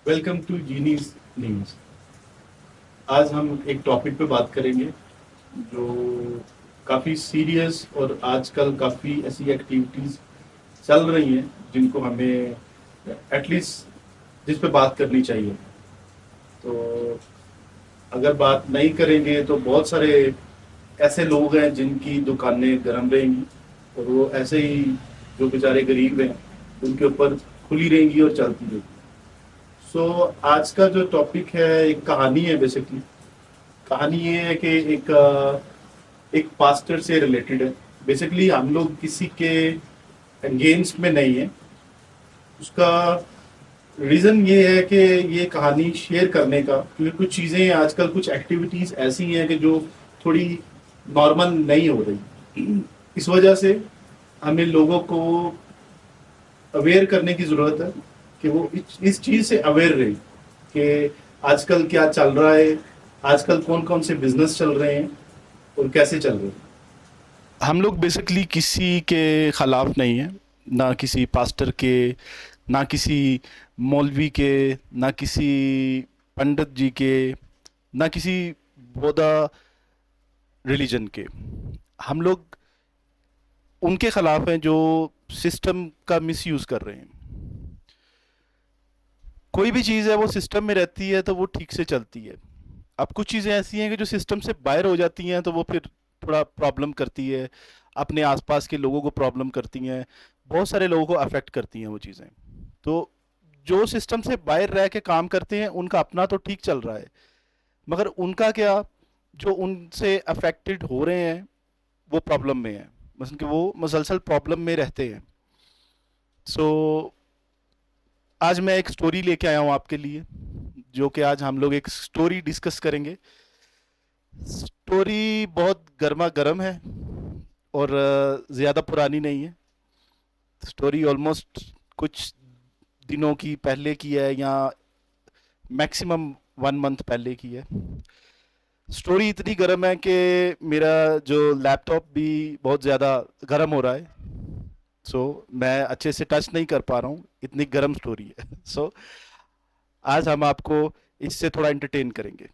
Welcome to जीनीस news. आज हम एक टॉपिक पे बात करेंगे जो काफ़ी सीरियस और आजकल काफ़ी ऐसी एक्टिविटीज़ चल रही हैं जिनको हमें एटलीस्ट जिस पे बात करनी चाहिए। तो अगर बात नहीं करेंगे तो बहुत सारे ऐसे लोग हैं जिनकी दुकानें गर्म रहेंगी और वो ऐसे ही जो बेचारे गरीब हैं उनके ऊपर खुली रहेंगी और चलती रहेंगी। आज का जो टॉपिक है एक कहानी है। बेसिकली कहानी ये है कि एक पास्टर से रिलेटेड है। बेसिकली हम लोग किसी के अगेंस्ट में नहीं है। उसका रीज़न ये है कि ये कहानी शेयर करने का, क्योंकि कुछ चीज़ें आजकल, कुछ एक्टिविटीज़ ऐसी हैं कि जो थोड़ी नॉर्मल नहीं हो रही। इस वजह से हमें लोगों को अवेयर करने की ज़रूरत है कि वो इस चीज़ से अवेयर रहे कि आजकल क्या चल रहा है, आजकल कौन कौन से बिजनेस चल रहे हैं और कैसे चल रहे हैं। हम लोग बेसिकली किसी के ख़िलाफ़ नहीं हैं, ना किसी पास्टर के, ना किसी मौलवी के, ना किसी पंडित जी के, ना किसी बौद्धा रिलीजन के। हम लोग उनके ख़िलाफ़ हैं जो सिस्टम का मिसयूज़ कर रहे हैं। कोई भी चीज़ है वो सिस्टम में रहती है तो वो ठीक से चलती है। अब कुछ चीज़ें ऐसी हैं कि जो सिस्टम से बाहर हो जाती हैं तो वो फिर थोड़ा प्रॉब्लम करती है, अपने आसपास के लोगों को प्रॉब्लम करती हैं, बहुत सारे लोगों को अफेक्ट करती हैं वो चीज़ें। तो जो सिस्टम से बाहर रह के काम करते हैं उनका अपना तो ठीक चल रहा है, मगर उनका क्या, जो उनसे अफेक्टेड हो रहे हैं वो प्रॉब्लम में है, मतलब कि वो मसलसल प्रॉब्लम में रहते हैं। सो आज मैं एक स्टोरी लेके आया हूँ आपके लिए, जो कि आज हम लोग एक स्टोरी डिस्कस करेंगे। स्टोरी बहुत गर्मा गर्म है और ज़्यादा पुरानी नहीं है। स्टोरी ऑलमोस्ट कुछ दिनों की पहले की है, या मैक्सिमम 1 मंथ पहले की है। स्टोरी इतनी गर्म है कि मेरा जो लैपटॉप भी बहुत ज़्यादा गर्म हो रहा है। मैं अच्छे से टच नहीं कर पा रहा हूँ, इतनी गर्म स्टोरी है। आज हम आपको इससे थोड़ा एंटरटेन करेंगे।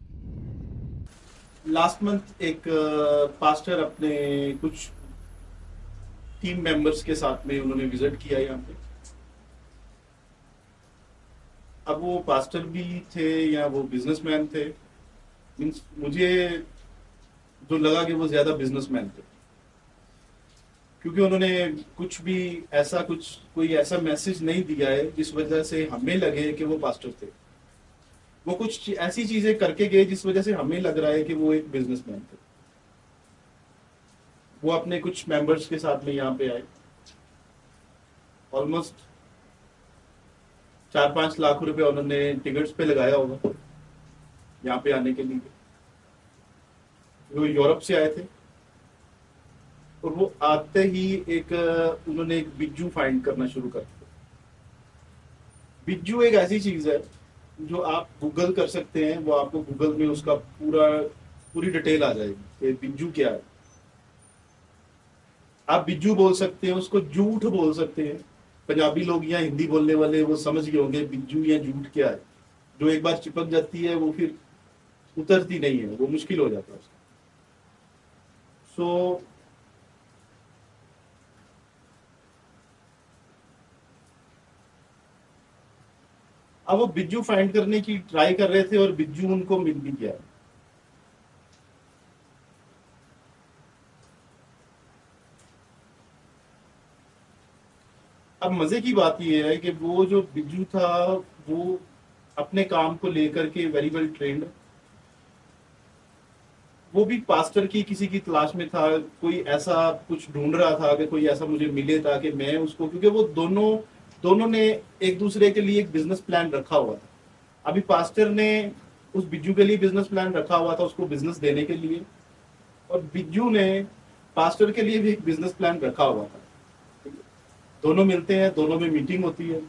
लास्ट मंथ एक पास्टर अपने कुछ टीम मेंबर्स के साथ में उन्होंने विजिट किया यहाँ पे। अब वो पास्टर भी थे या वो बिजनेसमैन थे, मीन्स मुझे जो लगा कि वो ज्यादा बिजनेसमैन थे, क्योंकि उन्होंने कुछ भी ऐसा कुछ कोई ऐसा मैसेज नहीं दिया है जिस वजह से हमें लगे कि वो पास्टर थे। वो कुछ ऐसी चीजें करके गए जिस वजह से हमें लग रहा है कि वो एक बिजनेसमैन थे। वो अपने कुछ मेंबर्स के साथ में यहाँ पे आए। ऑलमोस्ट 4-5 लाख रुपए उन्होंने टिकट्स पे लगाया होगा यहाँ पे आने के लिए। वो यूरोप से आए थे और वो आते ही एक उन्होंने एक बिज्जू फाइंड करना शुरू कर दिया। बिज्जू एक ऐसी चीज है जो आप गूगल कर सकते हैं, वो आपको गूगल में उसका पूरी डिटेल आ जाएगी कि बिज्जू क्या है। आप बिज्जू बोल सकते हैं, उसको झूठ बोल सकते हैं। पंजाबी लोग या हिंदी बोलने वाले वो समझ गए होंगे बिज्जू या झूठ क्या है। जो एक बार चिपक जाती है वो फिर उतरती नहीं है, वो मुश्किल हो जाता है उसका। सो अब वो बिज्जू फाइंड करने की ट्राई कर रहे थे और बिज्जू उनको मिल भी गया। अब मजे की बात यह है कि वो जो बिज्जू था वो अपने काम को लेकर के वेरी वेल ट्रेंड। वो भी पास्टर की किसी की तलाश में था, कोई ऐसा कुछ ढूंढ रहा था कि कोई ऐसा मुझे मिले ताकि मैं उसको, क्योंकि वो दोनों दोनों ने एक दूसरे के लिए एक बिजनेस प्लान रखा हुआ था। अभी पास्टर ने उस बिज्जू के लिए बिजनेस प्लान रखा हुआ था उसको बिजनेस देने के लिए, और बिज्जू ने पास्टर के लिए भी एक बिजनेस प्लान रखा हुआ था। दोनों मिलते हैं, दोनों में मीटिंग होती है।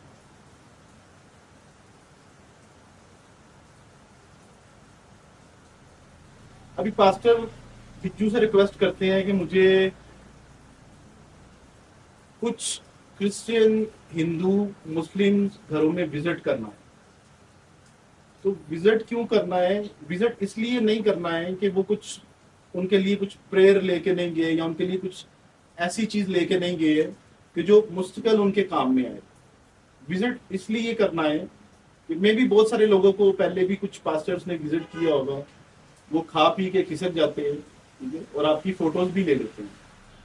अभी पास्टर बिज्जू से रिक्वेस्ट करते हैं कि मुझे कुछ क्रिश्चियन, हिंदू, मुस्लिम घरों में विजिट करना है। तो विजिट क्यों करना है? विजिट इसलिए नहीं करना है कि वो कुछ उनके लिए कुछ प्रेयर लेके नहीं गए या उनके लिए कुछ ऐसी चीज लेके नहीं गए कि जो मुस्तकिल उनके काम में आए। विजिट इसलिए करना है कि मे भी बहुत सारे लोगों को पहले भी कुछ पास्टर्स ने विजिट किया होगा, वो खा पी के खिसक जाते हैं, ठीक है, और आपकी फोटोज भी ले लेते हैं।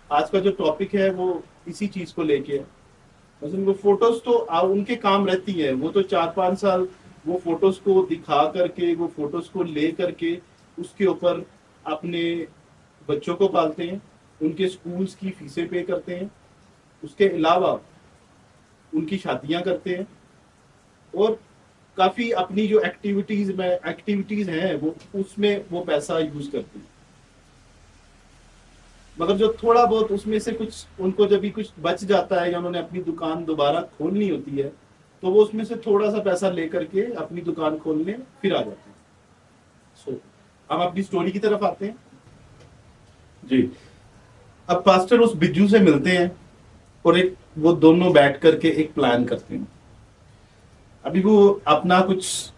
आज का जो टॉपिक है वो इसी चीज को लेके है। मतलब वो फोटोज तो उनके काम रहती है, वो तो 4-5 साल वो फोटोज को दिखा करके, वो फोटोज को ले करके उसके ऊपर अपने बच्चों को पालते हैं, उनके स्कूल्स की फीसें पे करते हैं, उसके अलावा उनकी शादियां करते हैं, और काफी अपनी जो एक्टिविटीज हैं वो उसमें वो पैसा यूज करते हैं। मगर जो थोड़ा बहुत उसमें से कुछ उनको जब भी कुछ बच जाता है या उन्होंने अपनी दुकान दोबारा खोलनी होती है, तो वो उसमें से थोड़ा सा पैसा लेकर के अपनी दुकान खोलने फिर आ जाते हैं। सो हम अपनी स्टोरी की तरफ आते हैं जी। अब पास्टर उस बिज्जू से मिलते हैं और एक वो दोनों बैठ करके एक प्लान करते हैं। अभी वो अपना कुछ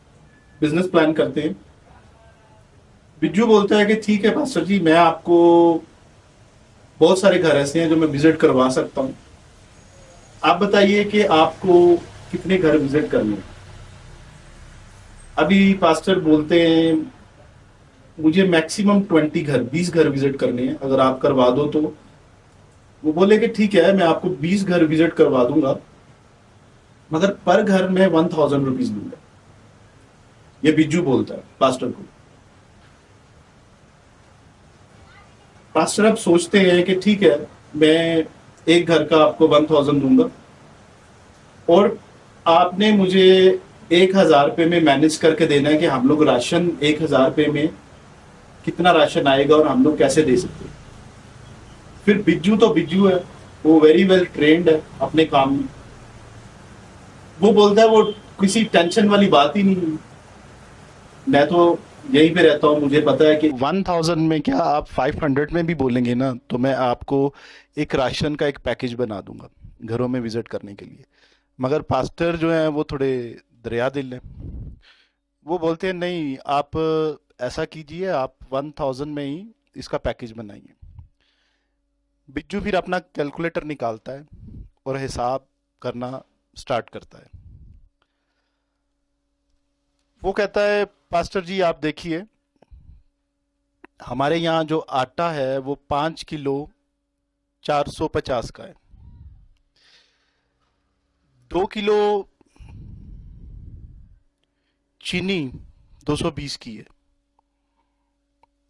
बिजनेस प्लान करते हैं। बिज्जू बोलता है कि ठीक है पास्टर जी, मैं आपको बहुत सारे घर ऐसे हैं जो मैं विजिट करवा सकता हूँ, आप बताइए कि आपको कितने घर विजिट करने हैं। अभी पास्टर बोलते हैं मुझे मैक्सिमम 20 घर 20 घर विजिट करने हैं, अगर आप करवा दो तो। वो बोले कि ठीक है, मैं आपको 20 घर विजिट करवा दूंगा, मगर पर घर में 1000 रुपीज लूंगा। ये बिज्जू बोलता है पास्टर को। पास्टर अब सोचते हैं कि ठीक है, मैं एक घर का आपको 1000 दूंगा, और आपने मुझे 1000 रुपये में मैनेज करके देना है कि हम लोग राशन 1000 रुपये में कितना राशन आएगा और हम लोग कैसे दे सकते हैं। फिर बिज्जू तो बिज्जू है, वो वेरी वेल ट्रेंड है अपने काम में। वो बोलता है वो किसी टेंशन वाली बात ही नहीं है, मैं तो यहीं पे रहता हूँ, मुझे पता है कि 1000 में क्या, आप 500 में भी बोलेंगे ना तो मैं आपको एक राशन का एक पैकेज बना दूंगा घरों में विजिट करने के लिए। मगर पास्टर जो है वो थोड़े दरिया दिल हैं। वो बोलते हैं नहीं, आप ऐसा कीजिए, आप 1000 में ही इसका पैकेज बनाइए। बिज्जू फिर अपना कैलकुलेटर निकालता है और हिसाब करना स्टार्ट करता है। वो कहता है पास्टर जी आप देखिए, हमारे यहाँ जो आटा है वो 5 किलो 450 का है, 2 किलो चीनी 220 की है,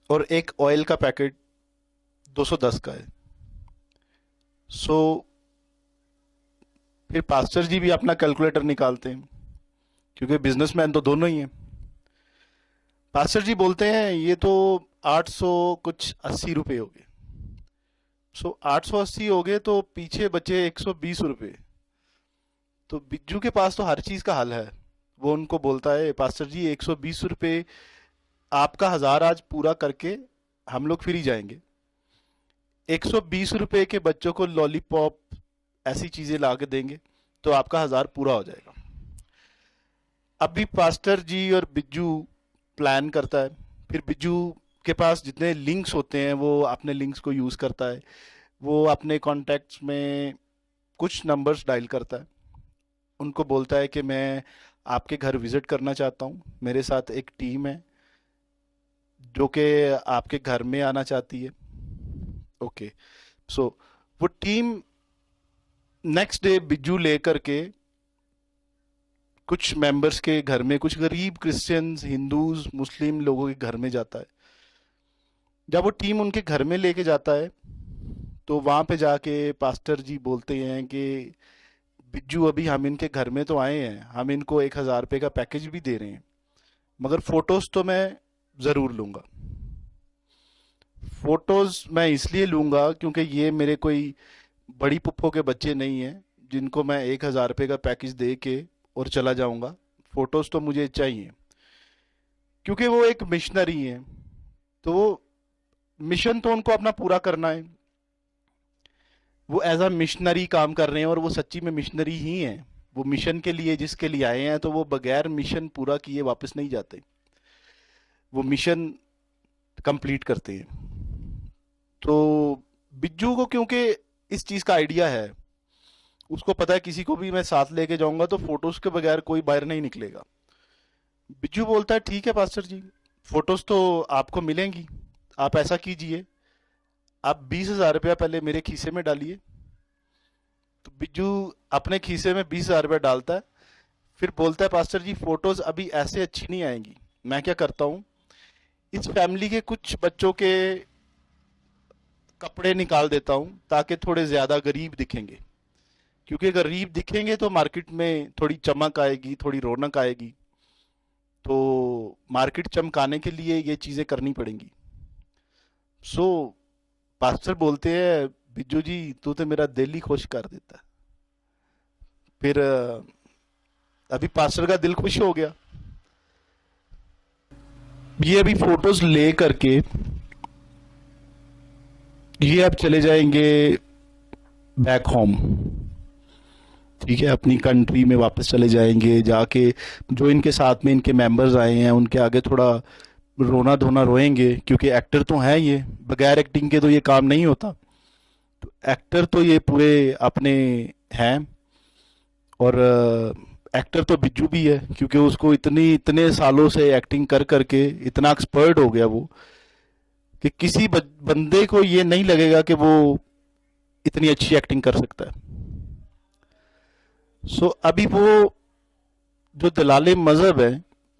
और एक ऑयल का पैकेट 210 का है। सो फिर पास्टर जी भी अपना कैलकुलेटर निकालते हैं, क्योंकि बिजनेसमैन तो दोनों ही हैं। पास्टर जी बोलते हैं ये तो 800 कुछ 80 रुपये हो गए। सो 880 हो गए तो पीछे बचे 120 रुपये। तो बिज्जू के पास तो हर चीज का हल है। वो उनको बोलता है पास्टर जी 120 रुपये आपका 1000 आज पूरा करके हम लोग फ्री जाएंगे, 120 रुपये के बच्चों को लॉलीपॉप ऐसी चीजें ला के देंगे तो आपका 1000 पूरा हो जाएगा। अभी पास्टर जी और बिज्जू प्लान करता है। फिर बिज्जू के पास जितने लिंक्स होते हैं वो अपने लिंक्स को यूज करता है। वो अपने कॉन्टैक्ट्स में कुछ नंबर्स डायल करता है, उनको बोलता है कि मैं आपके घर विजिट करना चाहता हूँ, मेरे साथ एक टीम है जो कि आपके घर में आना चाहती है। ओके, सो वो टीम नेक्स्ट डे बिज्जू लेकर के कुछ मेंबर्स के घर में, कुछ गरीब क्रिश्चियंस, हिंदूज, मुस्लिम लोगों के घर में जाता है। जब वो टीम उनके घर में लेके जाता है तो वहां पे जाके पास्टर जी बोलते हैं कि बिज्जू अभी हम इनके घर में तो आए हैं, हम इनको 1000 रुपये का पैकेज भी दे रहे हैं, मगर फोटोज तो मैं जरूर लूंगा। फोटोज मैं इसलिए लूंगा क्योंकि ये मेरे कोई बड़ी पुप्पो के बच्चे नहीं हैं जिनको मैं 1000 रुपये का पैकेज दे के और चला जाऊंगा। फोटोज तो मुझे चाहिए, क्योंकि वो एक मिशनरी हैं, तो वो मिशन तो उनको अपना पूरा करना है। वो एज अ मिशनरी काम कर रहे हैं और वो सच्ची में मिशनरी ही हैं। वो मिशन के लिए जिसके लिए आए हैं, तो वो बगैर मिशन पूरा किए वापस नहीं जाते, वो मिशन कंप्लीट करते हैं। तो बिज्जू को क्योंकि इस चीज़ का आइडिया है, उसको पता है किसी को भी मैं साथ लेके जाऊंगा तो फोटोज के बगैर कोई बाहर नहीं निकलेगा। बिज्जू बोलता है ठीक है पास्टर जी, फोटोज तो आपको मिलेंगी, आप ऐसा कीजिए, आप 20,000 रुपया पहले मेरे खीसे में डालिए। तो बिज्जू अपने खीसे में 20,000 रुपया डालता है, फिर बोलता है पास्टर जी फोटोज अभी ऐसे अच्छी नहीं आएंगी, मैं क्या करता हूँ, इस फैमिली के कुछ बच्चों के कपड़े निकाल देता हूँ ताकि थोड़े ज्यादा गरीब दिखेंगे, क्योंकि अगर गरीब दिखेंगे तो मार्केट में थोड़ी चमक आएगी, थोड़ी रौनक आएगी, तो मार्केट चमकाने के लिए ये चीजें करनी पड़ेंगी। सो पास्टर बोलते हैं बिज्जू जी तू तो मेरा दिल ही खुश कर देता है। फिर अभी पास्टर का दिल खुश हो गया। ये अभी फोटोज ले करके ये अब चले जाएंगे बैक होम, ठीक है, अपनी कंट्री में वापस चले जाएंगे, जाके जो इनके साथ में इनके मेंबर्स आए हैं उनके आगे थोड़ा रोना धोना रोएंगे, क्योंकि एक्टर तो हैं ये, बगैर एक्टिंग के तो ये काम नहीं होता, तो एक्टर तो ये पूरे अपने हैं। और एक्टर तो बिज्जू भी है, क्योंकि उसको इतने सालों से एक्टिंग कर करके इतना एक्सपर्ट हो गया वो, कि किसी बंदे को ये नहीं लगेगा कि वो इतनी अच्छी एक्टिंग कर सकता है। सो अभी वो जो दलाले मजहब है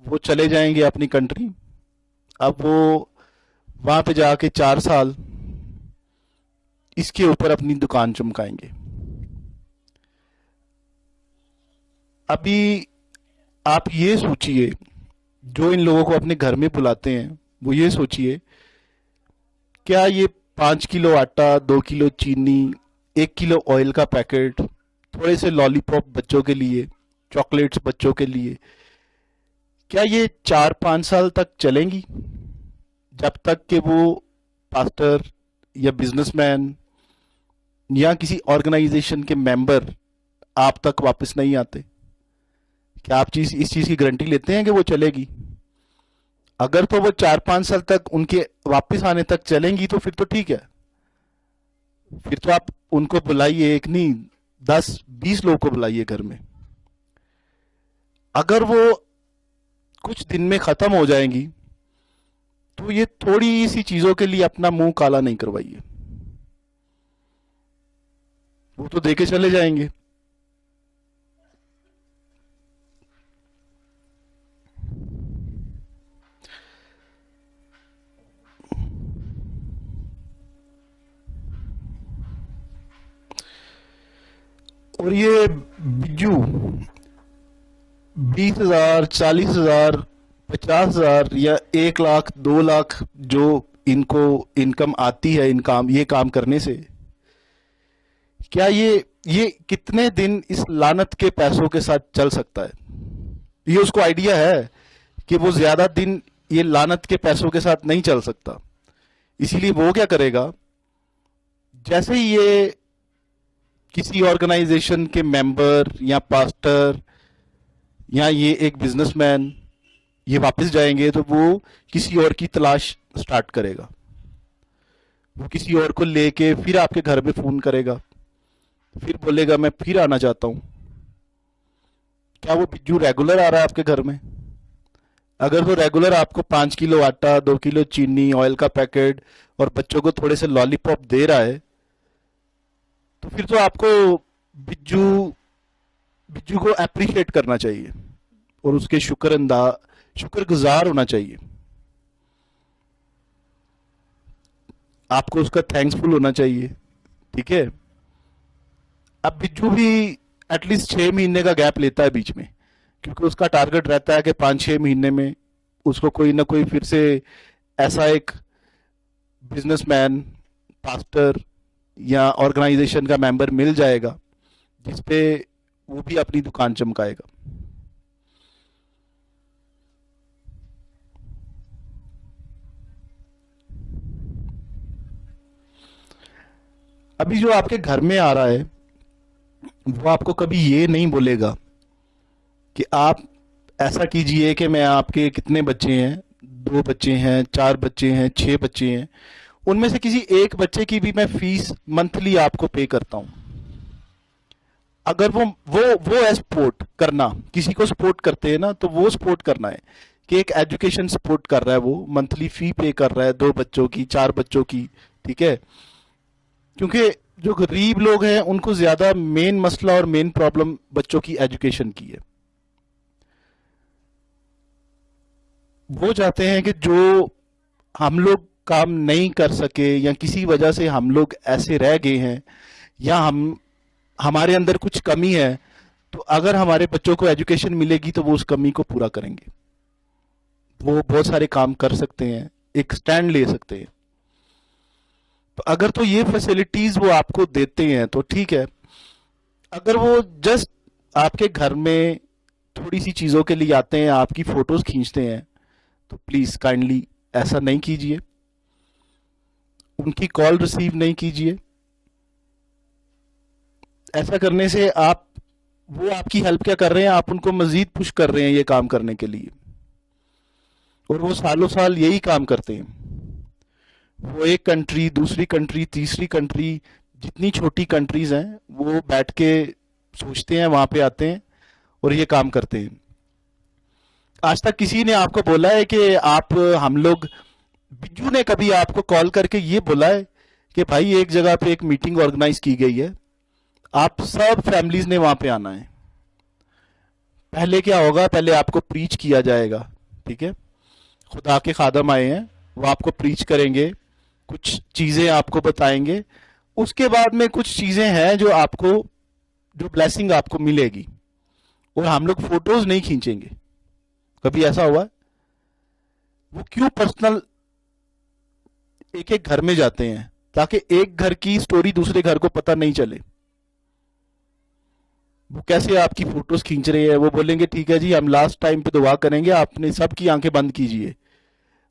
वो चले जाएंगे अपनी कंट्री। अब वो वहां पे जाके 4 साल इसके ऊपर अपनी दुकान चमकाएंगे। अभी आप ये सोचिए, जो इन लोगों को अपने घर में बुलाते हैं वो ये सोचिए, क्या ये 5 किलो आटा, 2 किलो चीनी, 1 किलो ऑयल का पैकेट, थोड़े से लॉलीपॉप बच्चों के लिए, चॉकलेट्स बच्चों के लिए, क्या ये 4-5 साल तक चलेंगी, जब तक कि वो पास्टर या बिजनेसमैन या किसी ऑर्गेनाइजेशन के मेंबर आप तक वापस नहीं आते? क्या आप इस चीज की गारंटी लेते हैं कि वो चलेगी? अगर तो वो 4-5 साल तक उनके वापस आने तक चलेंगी तो फिर तो ठीक है, फिर तो आप उनको बुलाइए, एक नहीं 10-20 लोगों को बुलाइए घर में। अगर वो कुछ दिन में खत्म हो जाएंगी तो ये थोड़ी सी चीजों के लिए अपना मुंह काला नहीं करवाइए, वो तो देके चले जाएंगे। और ये बिज्जू 20,000, 40,000, 50,000 या 1 लाख, 2 लाख जो इनको इनकम आती है इनकम ये काम करने से, क्या ये कितने दिन इस लानत के पैसों के साथ चल सकता है? ये उसको आइडिया है कि वो ज्यादा दिन ये लानत के पैसों के साथ नहीं चल सकता, इसीलिए वो क्या करेगा, जैसे ही ये किसी ऑर्गेनाइजेशन के मेंबर या पास्टर या ये एक बिजनेसमैन ये वापस जाएंगे तो वो किसी और की तलाश स्टार्ट करेगा, वो किसी और को लेके फिर आपके घर में फोन करेगा, फिर बोलेगा मैं फिर आना चाहता हूं। क्या वो बिज्जू रेगुलर आ रहा है आपके घर में? अगर वो रेगुलर आपको 5 किलो आटा, 2 किलो चीनी, ऑयल का पैकेट और बच्चों को थोड़े से लॉलीपॉप दे रहा है, तो फिर तो आपको बिज्जू बिज्जू को अप्रिशिएट करना चाहिए और उसके शुक्रगुजार होना चाहिए, आपको उसका थैंक्सफुल होना चाहिए, ठीक है। अब बिज्जू भी एटलीस्ट 6 महीने का गैप लेता है बीच में, क्योंकि उसका टारगेट रहता है कि 5-6 महीने में उसको कोई ना कोई फिर से ऐसा एक बिजनेसमैन, पास्टर या ऑर्गेनाइजेशन का मेंबर मिल जाएगा जिसपे वो भी अपनी दुकान चमकाएगा। अभी जो आपके घर में आ रहा है वो आपको कभी ये नहीं बोलेगा कि आप ऐसा कीजिए कि मैं आपके कितने बच्चे हैं, 2 बच्चे हैं, 4 बच्चे हैं, 6 बच्चे हैं, उनमें से किसी एक बच्चे की भी मैं फीस मंथली आपको पे करता हूँ। अगर वो है सपोर्ट करना, किसी को सपोर्ट करते हैं ना, तो वो सपोर्ट करना है कि एक एजुकेशन सपोर्ट कर रहा है, वो मंथली फी पे कर रहा है 2 बच्चों की, 4 बच्चों की। ठीक है, क्योंकि जो गरीब लोग हैं उनको ज्यादा मेन मसला और मेन प्रॉब्लम बच्चों की एजुकेशन की है। वो चाहते हैं कि जो हम लोग काम नहीं कर सके या किसी वजह से हम लोग ऐसे रह गए हैं, या हमारे अंदर कुछ कमी है, तो अगर हमारे बच्चों को एजुकेशन मिलेगी तो वो उस कमी को पूरा करेंगे। वो बहुत सारे काम कर सकते हैं, एक स्टैंड ले सकते हैं। तो अगर तो ये फैसिलिटीज वो आपको देते हैं तो ठीक है। अगर वो जस्ट आपके घर में थोड़ी सी चीजों के लिए आते हैं, आपकी फोटोज खींचते हैं, तो प्लीज काइंडली ऐसा नहीं कीजिए, उनकी कॉल रिसीव नहीं कीजिए। ऐसा करने से आप, वो आपकी हेल्प क्या कर रहे हैं, आप उनको मजीद पुश कर रहे हैं ये काम करने के लिए, और वो सालों साल यही काम करते हैं। वो एक कंट्री, दूसरी कंट्री, तीसरी कंट्री, जितनी छोटी कंट्रीज हैं, वो बैठ के सोचते हैं, वहां पे आते हैं और ये काम करते हैं। आज तक किसी ने आपको बोला है कि आप, हम लोग, बिज्जू ने कभी आपको कॉल करके ये बोला है कि भाई एक जगह पे एक मीटिंग ऑर्गेनाइज की गई है, आप सब फैमिलीज ने वहां पे आना है? पहले क्या होगा, पहले आपको प्रीच किया जाएगा। ठीक है, खुदा के खादम आए हैं, वो आपको प्रीच करेंगे, कुछ चीजें आपको बताएंगे, उसके बाद में कुछ चीजें हैं जो आपको, जो ब्लेसिंग आपको मिलेगी, और हम लोग फोटोज नहीं खींचेंगे। कभी ऐसा हुआ? वो क्यों पर्सनल एक एक घर में जाते हैं, ताकि एक घर की स्टोरी दूसरे घर को पता नहीं चले। वो कैसे आपकी फोटोज खींच रहे हैं, वो बोलेंगे ठीक है जी, हम लास्ट टाइम पे दुआ करेंगे, आपने सबकी आंखें बंद कीजिए।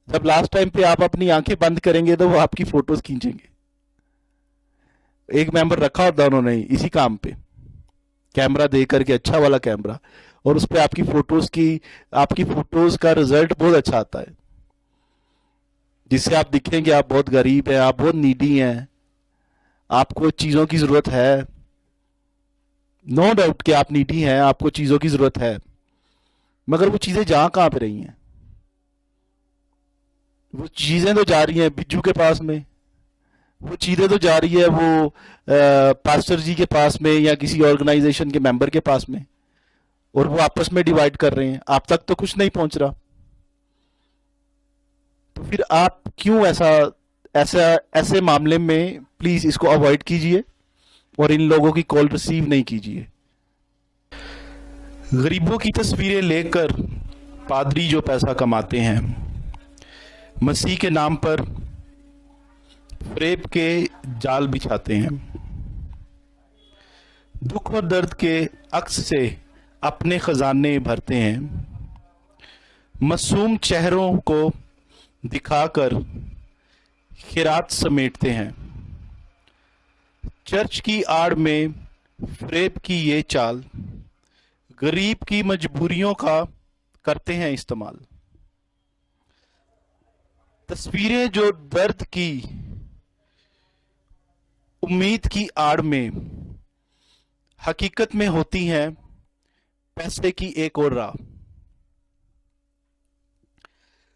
जब लास्ट टाइम पे आप अपनी आंखें बंद करेंगे तो वो आपकी फोटोज खींचेंगे। एक मेंबर रखा होता उन्होंने इसी काम पे, कैमरा दे करके, अच्छा वाला कैमरा, और उस पर आपकी फोटोज का रिजल्ट बहुत अच्छा आता है, जिससे आप दिखेंगे आप बहुत गरीब हैं, आप बहुत नीडी हैं, आपको चीजों की जरूरत है। नो डाउट कि आप नीडी हैं, आपको चीजों की जरूरत है, मगर वो चीजें जा कहां पे रही हैं? वो चीजें तो जा रही हैं बिज्जू के पास में, वो चीजें तो जा रही है वो पास्टर जी के पास में, या किसी ऑर्गेनाइजेशन के मेंबर के पास में, और वो आपस में डिवाइड कर रहे हैं, आप तक तो कुछ नहीं पहुंच रहा। तो फिर आप क्यों ऐसा, ऐसे मामले में प्लीज इसको अवॉइड कीजिए और इन लोगों की कॉल रिसीव नहीं कीजिए। गरीबों की तस्वीरें लेकर पादरी जो पैसा कमाते हैं, मसीह के नाम पर फ्रेब के जाल बिछाते हैं, दुख और दर्द के अक्स से अपने खजाने भरते हैं, मासूम चेहरों को दिखाकर खिरात समेटते हैं, चर्च की आड़ में फ्रेब की ये चाल, गरीब की मजबूरियों का करते हैं इस्तेमाल। तस्वीरें जो दर्द की उम्मीद की आड़ में हकीकत में होती हैं पैसे की एक और राह।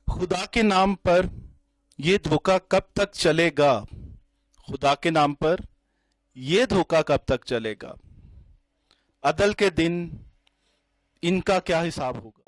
खुदा के नाम पर यह धोखा कब तक चलेगा, खुदा के नाम पर यह धोखा कब तक चलेगा, अदल के दिन इनका क्या हिसाब होगा।